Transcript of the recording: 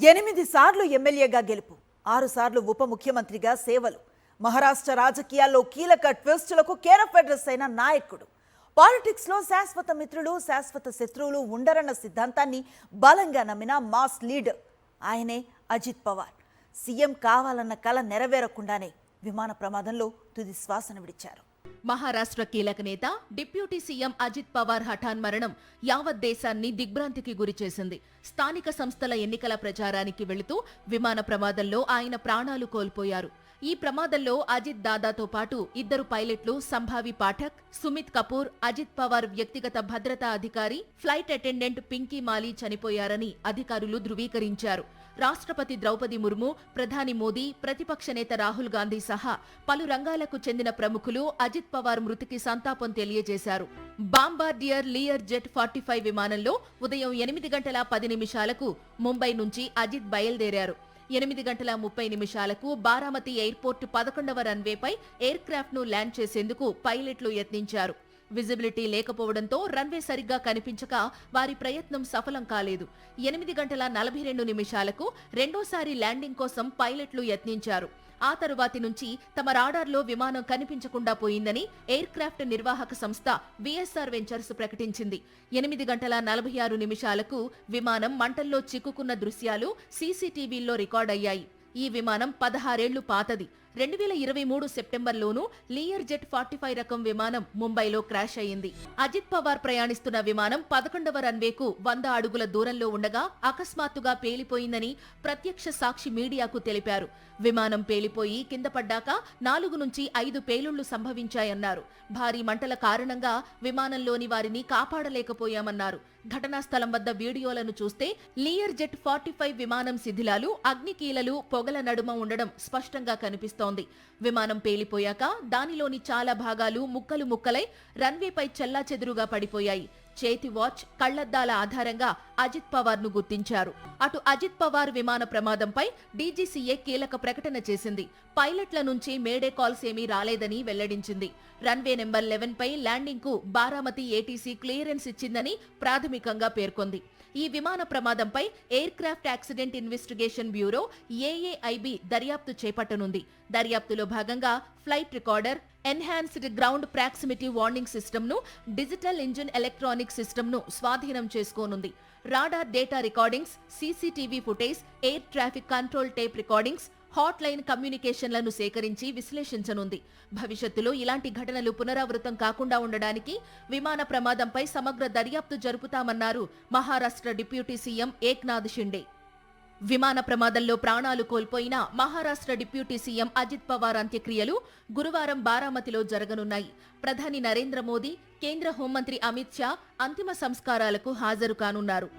8 సార్లు ఎమ్మెల్యేగా గెలుపు, 6 సార్లు ఉప ముఖ్యమంత్రిగా సేవలు. మహారాష్ట్ర రాజకీయాల్లో కీలక ట్విస్టులకు కేర్ ఆఫ్ అడ్రస్ అయిన నాయకుడు. పాలిటిక్స్ లో శాశ్వత మిత్రులు, శాశ్వత శత్రువులు ఉండరన్న సిద్ధాంతాన్ని బలంగా నమ్మిన మాస్ లీడర్ ఆయనే అజిత్ పవార్. సీఎం కావాలన్న కల నెరవేరకుండానే విమాన ప్రమాదంలో తుది శ్వాసను విడిచారు. మహారాష్ట్ర కీలక నేత డిప్యూటీ సీఎం అజిత్ పవార్ హఠాన్ మరణం యావత్ దేశాన్ని దిగ్భ్రాంతికి గురిచేసింది. స్థానిక సంస్థల ఎన్నికల ప్రచారానికి వెళుతూ విమాన ప్రమాదంలో ఆయన ప్రాణాలు కోల్పోయారు. ఈ ప్రమాదంలో అజిత్ దాదాతో పాటు 2 పైలట్లు సంభావి పాఠక్, సుమిత్ కపూర్, అజిత్ పవార్ వ్యక్తిగత భద్రతా అధికారి, ఫ్లైట్ అటెండెంట్ పింకీ మాలీ చనిపోయారని అధికారులు ధృవీకరించారు. రాష్ట్రపతి ద్రౌపది ముర్ము, ప్రధాని మోదీ, ప్రతిపక్ష నేత రాహుల్ గాంధీ సహా పలు రంగాలకు చెందిన ప్రముఖులు అజిత్ పవార్ మృతికి సంతాపం తెలియజేశారు. బాంబార్డియర్ లియర్ జెట్ 45 విమానంలో ఉదయం 8:10 ముంబై నుంచి అజిత్ బయలుదేరారు. 8:30 బారామతి ఎయిర్పోర్ట్ 11వ రన్వేపై ఎయిర్ క్రాఫ్ట్ ను ల్యాండ్ చేసేందుకు పైలట్లు యత్నించారు. విజిబిలిటీ లేకపోవడంతో రన్వే సరిగ్గా కనిపించక వారి ప్రయత్నం సఫలం కాలేదు. 8:42 రెండోసారి ల్యాండింగ్ కోసం పైలట్లు యత్నించారు. ఆ తరువాతి నుంచి తమ రాడార్లో విమానం కనిపించకుండా పోయిందని ఎయిర్ క్రాఫ్ట్ నిర్వాహక సంస్థ విఎస్ఆర్ వెంచర్స్ ప్రకటించింది. 8:46 విమానం మంటల్లో చిక్కుకున్న దృశ్యాలు సీసీటీవీల్లో రికార్డయ్యాయి. ఈ విమానం 16 ఏళ్లు పాతది. 2023 సెప్టెంబర్లోనూ లియర్ జెట్ 45 రకం విమానం ముంబైలో క్రాష్ అయింది. అజిత్ పవార్ ప్రయాణిస్తున్న విమానం 11వ రన్వేకు 100 అడుగుల దూరంలో ఉండగా అకస్మాత్తుగా పేలిపోయిందని ప్రత్యక్ష సాక్షి మీడియాకు తెలిపారు. విమానం పేలిపోయి కింద పడ్డాక 4 నుంచి 5 పేలుళ్లు సంభవించాయన్నారు. భారీ మంటల కారణంగా విమానంలోని వారిని కాపాడలేకపోయామన్నారు. ఘటనా స్థలం వద్ద వీడియోలను చూస్తే లియర్ జెట్ 45 విమానం శిథిలాలు, అగ్నికీలలు, పొగల నడుమ ఉండడం స్పష్టంగా కనిపిస్తోంది. విమానం పేలిపోయాక దానిలోని చాలా భాగాలు ముక్కలు ముక్కలై రన్వేపై చెల్లాచెదురుగా పడిపోయాయి. చేతి వాచ్, కళ్లద్దాల ఆధారంగా అజిత్ పవార్ ను గుర్తించారు. అటు అజిత్ పవార్ విమాన ప్రమాదంపై డీజీసీఏ కీలక ప్రకటన చేసింది. పైలట్ల నుంచి మేడే కాల్స్ ఏమీ రాలేదని వెల్లడించింది. రన్వే నెంబర్ 11 పై ల్యాండింగ్ కు బారామతి ఏటీసీ క్లియరెన్స్ ఇచ్చిందని ప్రాథమికంగా పేర్కొంది. ఈ విమాన ప్రమాదంపై aircraft accident investigation bureau AAIB దర్యాప్తు చేపట్టనుంది. దర్యాప్తులో భాగంగా flight recorder, enhanced ground proximity warning system ను, డిజిటల్ ఇంజిన్ ఎలక్ట్రానిక్ సిస్టమ్ ను స్వాధీనం చేసుకోనుంది. Radar data recordings, CCTV footage, air traffic control tape recordings, hotline కమ్యూనికేషన్లను సేకరించి విశ్లేషించనుంది. భవిష్యత్తులో ఇలాంటి ఘటనలు పునరావృతం కాకుండా ఉండడానికి విమాన ప్రమాదంపై సమగ్ర దర్యాప్తు జరుపుతామన్నారు మహారాష్ట్ర డిప్యూటీ సీఎం ఏక్నాథ్ షిండే. విమాన ప్రమాదంలో ప్రాణాలు కోల్పోయిన మహారాష్ట్ర డిప్యూటీ సీఎం అజిత్ పవార్ అంత్యక్రియలు గురువారం బారామతిలో జరగనున్నాయి. ప్రధాని నరేంద్ర మోదీ, కేంద్ర హోంమంత్రి అమిత్ షా అంతిమ సంస్కారాలకు హాజరు కానున్నారు.